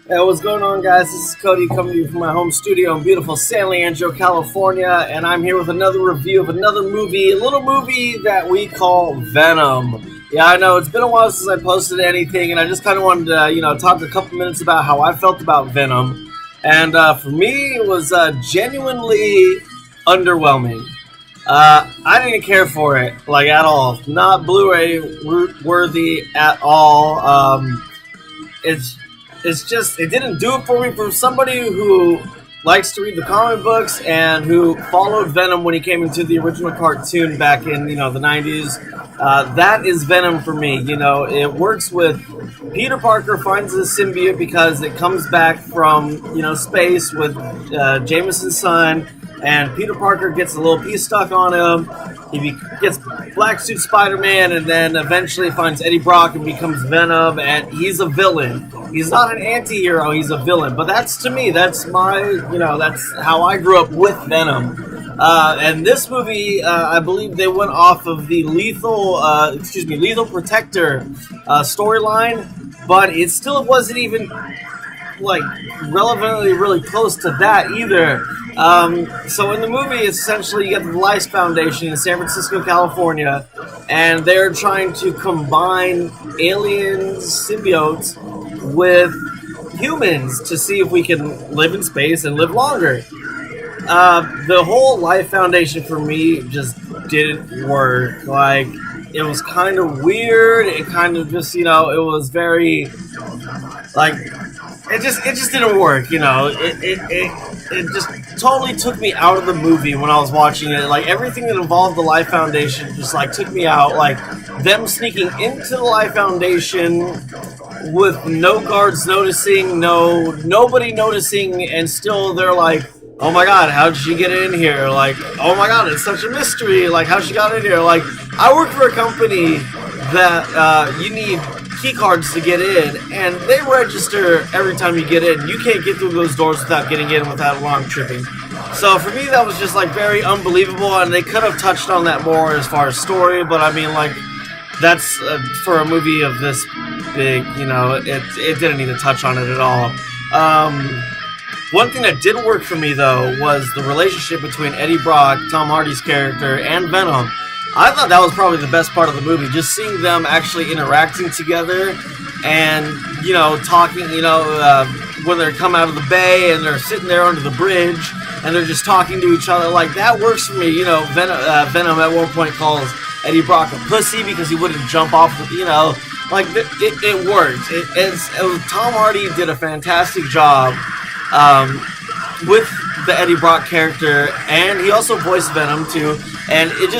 Hey, what's going on, guys? This is Cody coming to you from my home studio in beautiful San Leandro, California, and I'm here with another review of another movie, a little movie that we call Venom. Yeah, I know, it's been a while since I posted anything, and I just kind of wanted to, talk a couple minutes about how I felt about Venom. And for me, it was genuinely underwhelming. I didn't care for it, like, at all. Not Blu-ray worthy at all. It's just it didn't do it for me. For somebody who likes to read the comic books and who followed Venom when he came into the original cartoon back in the 90s. That is Venom for me. It works with Peter Parker finds the symbiote because it comes back from space with Jameson's son, and Peter Parker gets a little piece stuck on him. He gets Black Suit Spider-Man, and then eventually finds Eddie Brock and becomes Venom, and he's a villain. He's not an anti-hero, he's a villain. But that's, to me, that's that's how I grew up with Venom. And this movie, I believe they went off of the Lethal Protector storyline, but it still wasn't even relevantly really close to that either. So in the movie, essentially, you get the Life Foundation in San Francisco, California, and they're trying to combine alien symbiotes with humans to see if we can live in space and live longer. The whole Life Foundation for me just didn't work. It was kind of weird. It kind of just, it was very, it just didn't work. It just totally took me out of the movie when I was watching it. Everything that involved the Life Foundation just took me out. Them sneaking into the Life Foundation with no guards noticing, nobody noticing, and still they're like, oh my god, how'd she get in here? Oh my god, it's such a mystery. How she got in here? I work for a company that you need key cards to get in, and they register every time you get in. You can't get through those doors without getting in without alarm tripping. So for me, that was just very unbelievable, and they could have touched on that more as far as story, but I mean, that's for a movie of this big, it didn't need to touch on it at all. One thing that did work for me, though, was the relationship between Eddie Brock, Tom Hardy's character, and Venom. I thought that was probably the best part of the movie, just seeing them actually interacting together and, talking, when they come out of the bay and they're sitting there under the bridge and they're just talking to each other. That works for me. Venom at one point calls Eddie Brock a pussy because he wouldn't jump off it worked. Tom Hardy did a fantastic job with the Eddie Brock character, and he also voiced Venom too, and it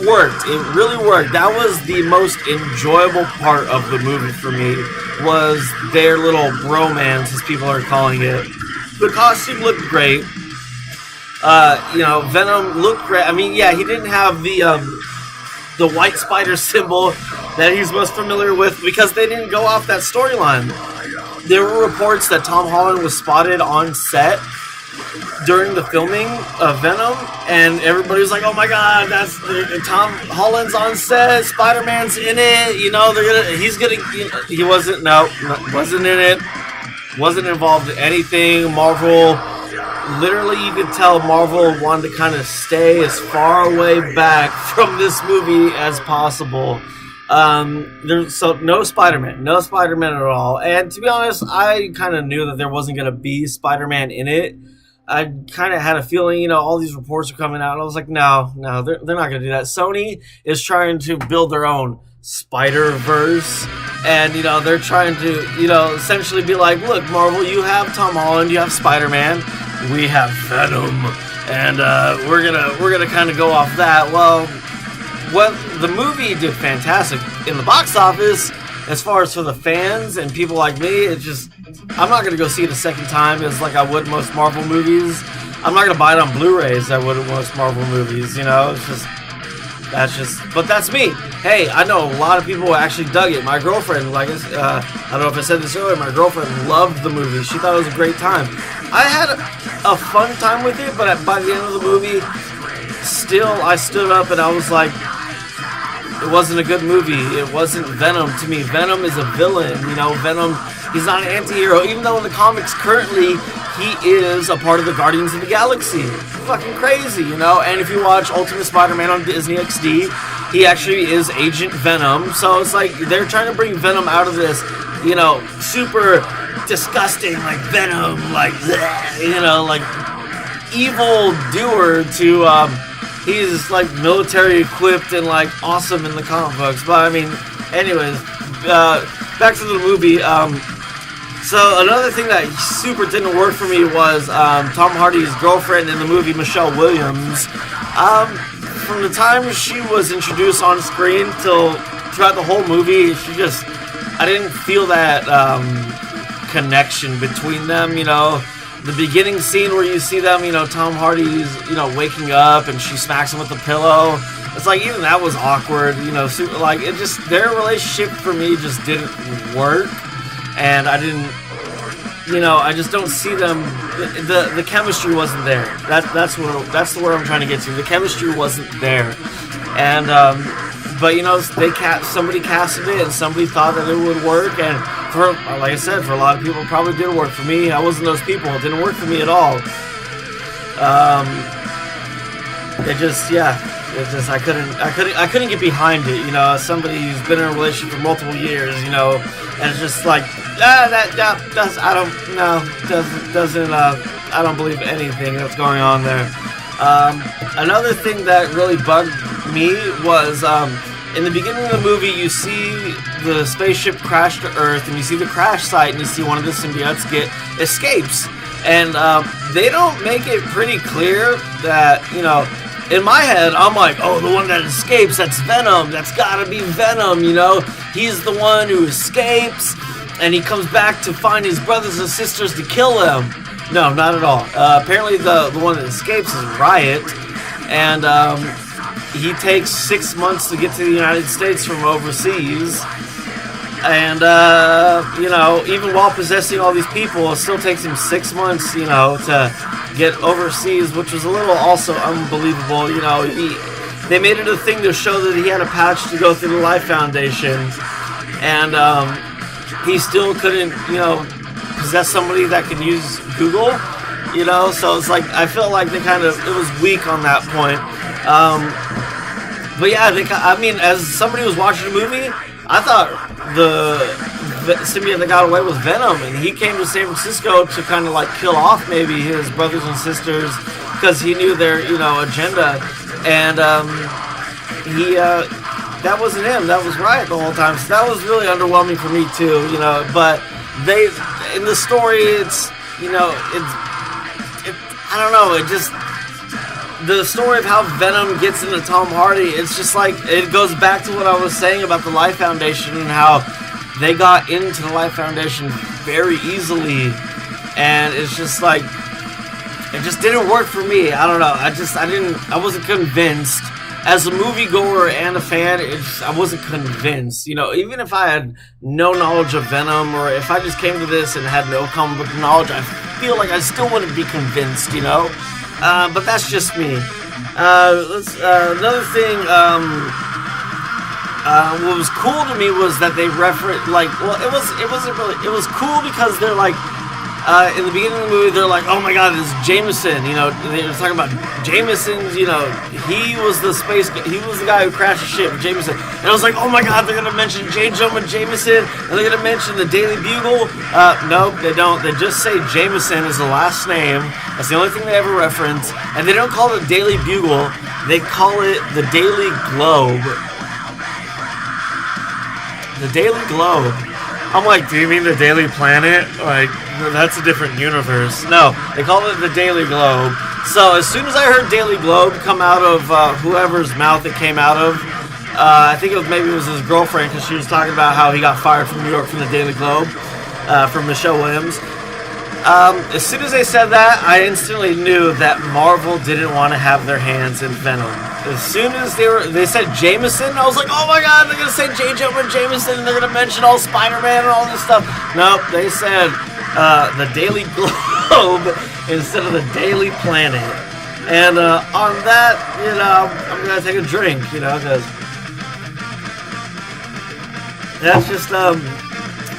worked. It really worked. That was the most enjoyable part of the movie for me, was their little bromance, as people are calling it. The costume looked great. Venom looked great. I mean, yeah, he didn't have the white spider symbol that he's most familiar with because they didn't go off that storyline. There were reports that Tom Holland was spotted on set during the filming of Venom, and everybody was like, "Oh my God, that's Tom Holland's on set. Spider-Man's in it. He wasn't. No, wasn't in it. Wasn't involved in anything. Marvel, literally, you could tell Marvel wanted to kind of stay as far away back from this movie as possible." So no Spider-Man at all. And to be honest, I kind of knew that there wasn't going to be Spider-Man in it. I kind of had a feeling, all these reports are coming out, and I was like, no, they're not going to do that. Sony is trying to build their own Spider-Verse, and, they're trying to, essentially be like, look, Marvel, you have Tom Holland, you have Spider-Man, we have Venom, and we're gonna kind of go off that. Well, the movie did fantastic in the box office. As far as for the fans and people like me, I'm not going to go see it a second time as I would most Marvel movies. I'm not going to buy it on Blu-ray as I would most Marvel movies, but that's me. Hey, I know a lot of people actually dug it. My girlfriend, I don't know if I said this earlier, my girlfriend loved the movie. She thought it was a great time. I had a fun time with it, but by the end of the movie, still, I stood up and I was like, it wasn't a good movie. It wasn't Venom to me. Venom is a villain. Venom He's not an anti-hero, even though in the comics currently he is a part of the Guardians of the Galaxy. Fucking crazy, you know? And if you watch Ultimate Spider-Man on Disney XD, he actually is Agent Venom. So it's like they're trying to bring Venom out of this, you know, super disgusting, like Venom, like, bleh, you know, like evil doer to, he's like military equipped and like awesome in the comic books. But I mean, anyways, back to the movie. So another thing that super didn't work for me was Tom Hardy's girlfriend in the movie, Michelle Williams. From the time she was introduced on screen till throughout the whole movie, I didn't feel that connection between them, you know. The beginning scene where you see them, you know, Tom Hardy's, you know, waking up and she smacks him with the pillow. It's like, even that was awkward, you know, super, like, it just, their relationship for me just didn't work. And I didn't, you know, I just don't see them, the chemistry wasn't there. That's where I'm trying to get to. The chemistry wasn't there. And, but, you know, somebody casted it and somebody thought that it would work. And for, like I said, for a lot of people, it probably did work. For me, I wasn't those people. It didn't work for me at all. I couldn't get behind it. You know, somebody who's been in a relationship for multiple years. You know, and it's just like I don't believe anything that's going on there. Another thing that really bugged me was in the beginning of the movie, you see the spaceship crash to Earth, and you see the crash site, and you see one of the symbiotes escapes. And they don't make it pretty clear that, you know, in my head, I'm like, oh, the one that escapes, that's Venom. That's gotta be Venom, you know? He's the one who escapes, and he comes back to find his brothers and sisters to kill him. No, not at all. Apparently the one that escapes is Riot, and he takes 6 months to get to the United States from overseas. And, you know, even while possessing all these people, it still takes him 6 months, you know, to get overseas, which was a little also unbelievable. You know, they made it a thing to show that he had a patch to go through the Life Foundation, and he still couldn't, you know, possess somebody that can use Google, you know. So it's like, I felt like it was weak on that point. But yeah, I mean, as somebody who was watching the movie, I thought the symbiote that got away was Venom, and he came to San Francisco to kind of like kill off maybe his brothers and sisters because he knew their, you know, agenda. And that wasn't him. That was Riot the whole time. So that was really underwhelming for me too, you know. But in the story, it's, you know, I don't know. It just, the story of how Venom gets into Tom Hardy, it's just like, it goes back to what I was saying about the Life Foundation and how they got into the Life Foundation very easily, and it's just like, it just didn't work for me. I don't know. I wasn't convinced. As a moviegoer and a fan, I wasn't convinced. You know, even if I had no knowledge of Venom, or if I just came to this and had no comic book knowledge, I feel like I still wouldn't be convinced, you know? But that's just me. Another thing, what was cool to me was that they referenced, like, well, it was cool because they're like, in the beginning of the movie, they're like, oh my god, this is Jameson, you know, they were talking about Jameson's, you know, he was the guy who crashed the ship, Jameson, and I was like, oh my god, they're gonna mention J. Jonah Jameson, and they're gonna mention the Daily Bugle. Nope, they don't. They just say Jameson is the last name. That's the only thing they ever reference, and they don't call it Daily Bugle, they call it the Daily Globe. The Daily Globe. I'm like, do you mean the Daily Planet? Like, that's a different universe. No, they call it the Daily Globe. So as soon as I heard Daily Globe come out of whoever's mouth it came out of, I think maybe it was his girlfriend, because she was talking about how he got fired from New York from the Daily Globe, from Michelle Williams. As soon as they said that, I instantly knew that Marvel didn't want to have their hands in Venom. As soon as they said Jameson, I was like, oh my god, they're going to say J. Jonah Jameson, and they're going to mention all Spider-Man and all this stuff. Nope, they said the Daily Globe instead of the Daily Planet. And on that, you know, I'm going to take a drink, you know, because that's just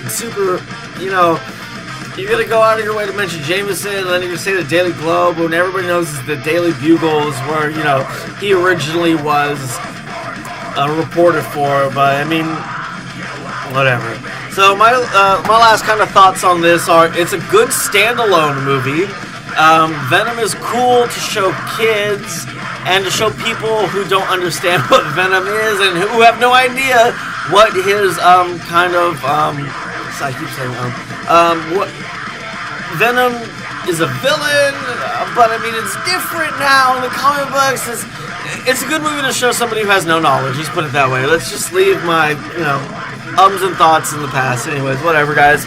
super you know, you're gonna go out of your way to mention Jameson, and then you're gonna say the Daily Globe, when everybody knows is the Daily Bugle is where, you know, he originally was a reporter for. But I mean, whatever. So my last kind of thoughts on this are, it's a good standalone movie. Venom is cool to show kids and to show people who don't understand what Venom is and who have no idea what his I keep saying what Venom is a villain, but I mean it's different now in the comic books. It's a good movie to show somebody who has no knowledge. Let's put it that way. Let's just leave my ums and thoughts in the past. Anyways, whatever, guys.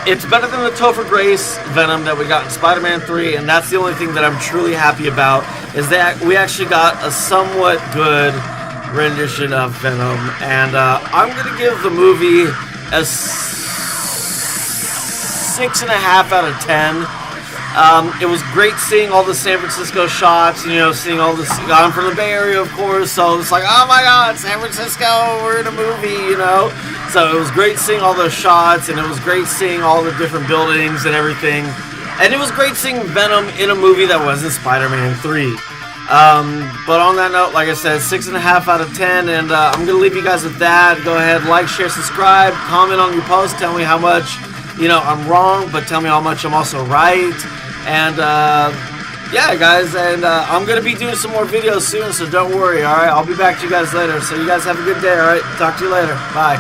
It's better than the Topher Grace Venom that we got in Spider-Man 3, and that's the only thing that I'm truly happy about, is that we actually got a somewhat good rendition of Venom. And I'm going to give the movie a 6.5 out of 10. It was great seeing all the San Francisco shots, seeing all this. I'm from the Bay Area, of course, so it's like, oh my god, San Francisco, we're in a movie, So it was great seeing all those shots, and it was great seeing all the different buildings and everything. And it was great seeing Venom in a movie that wasn't Spider-Man 3. But on that note, like I said, 6.5 out of 10, and I'm going to leave you guys with that. Go ahead, like, share, subscribe, comment on your post, tell me how much, I'm wrong, but tell me how much I'm also right. And, yeah, guys, and I'm going to be doing some more videos soon, so don't worry, alright? I'll be back to you guys later, so you guys have a good day, alright? Talk to you later. Bye.